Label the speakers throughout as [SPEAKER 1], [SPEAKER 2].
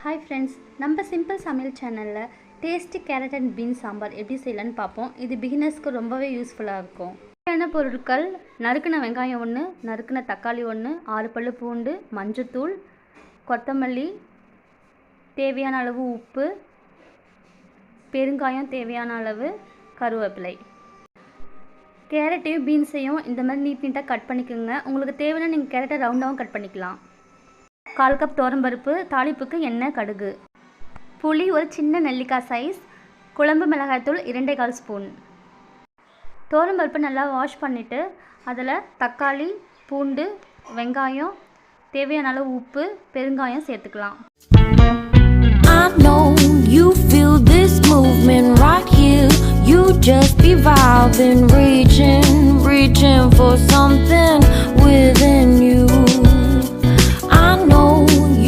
[SPEAKER 1] Hi friends, நம்ம simple சமையல் சேனலில் tasty carat and beans sambar எப்படி செய்யலான்னு பார்ப்போம். இது பிகினர்ஸ்க்கு ரொம்பவே யூஸ்ஃபுல்லாக இருக்கும். தேவையான பொருட்கள்: நறுக்கின வெங்காயம் 1, நறுக்கின தக்காளி 1, 6 பல்லு பூண்டு, மஞ்சத்தூள், கொத்தமல்லி, தேவையான அளவு உப்பு, பெருங்காயம் தேவையான அளவு, கருவேப்பிலை. கேரட்டையும் பீன்ஸையும் இந்த மாதிரி நீட்டாக கட் பண்ணிக்கோங்க. உங்களுக்கு தேவைன்னா நீங்கள் கேரட்டை ரவுண்டாகவும் கட் பண்ணிக்கலாம். 1/4 கப் துவரம்பருப்பு, தாளிப்புக்கு எண்ணெய், கடுகு, புளி ஒரு சின்ன நெல்லிக்காய் சைஸ், குழம்பு மிளகாய்த்தூள் 2/4 ஸ்பூன். துவரம்பருப்பு நல்லா வாஷ் பண்ணிவிட்டு அதில் தக்காளி, பூண்டு, வெங்காயம், தேவையான அளவு உப்பு, பெருங்காயம் சேர்த்துக்கலாம்.
[SPEAKER 2] I know you feel this movement right here. You just be vibing, reaching for something within you. I know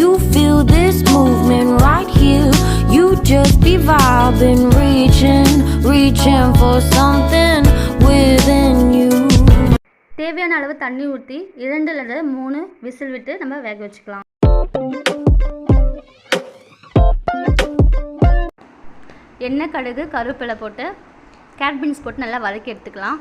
[SPEAKER 2] you feel this movement right here. You just be vibing, reaching for something within you.
[SPEAKER 1] தேவையான அளவு தண்ணி ஊற்றி 2-3 whistle விட்டு நம்ம வேக வச்சுக்கலாம். எண்ணெய், கடுகு, கருவேப்பிலை போட்டு கேரட் பீன்ஸ் போட்டு நல்லா வதக்கி எடுத்துக்கலாம்.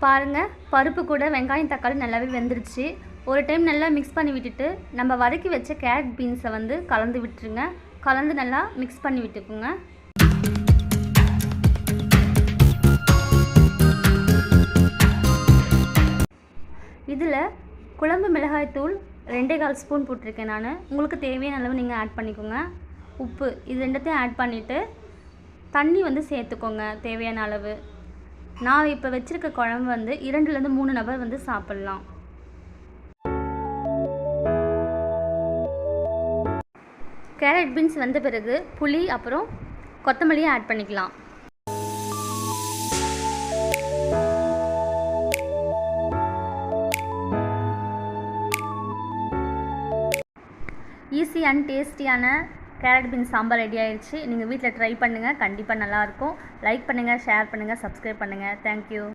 [SPEAKER 1] பாருங்கள், பருப்பு கூட வெங்காயம் தக்காளி நல்லாவே வெந்துருச்சு. ஒரு டைம் நல்லா மிக்ஸ் பண்ணி விட்டுட்டு நம்ம வதக்கி வச்ச கேரட் பீன்ஸை கலந்து விட்டுருங்க. கலந்து நல்லா மிக்ஸ் பண்ணி விட்டுக்குங்க. இதில் குழம்பு மிளகாய்த்தூள் 2/4 ஸ்பூன் போட்டிருக்கேன் நான். உங்களுக்கு தேவையான அளவு நீங்கள் ஆட் பண்ணிக்கோங்க. உப்பு இது ரெண்டுத்தையும் ஆட் பண்ணிவிட்டு தண்ணி சேர்த்துக்கோங்க தேவையான அளவு. நான் இப்போ வச்சுருக்க குழம்பு 2-3 நபர் சாப்பிட்லாம். கேரட் பீன்ஸ் வந்த பிறகு புளி அப்புறம் கொத்தமல்லியை ஆட் பண்ணிக்கலாம். ஈஸி அண்ட் டேஸ்டியான கேரட் பீன்ஸ் சாம்பார் ரெடி ஆயிடுச்சு. நீங்கள் வீட்டில் ட்ரை பண்ணுங்கள், கண்டிப்பாக நல்லாயிருக்கும். லைக் பண்ணுங்கள், ஷேர் பண்ணுங்கள், சப்ஸ்கிரைப் பண்ணுங்கள். தேங்க்யூ.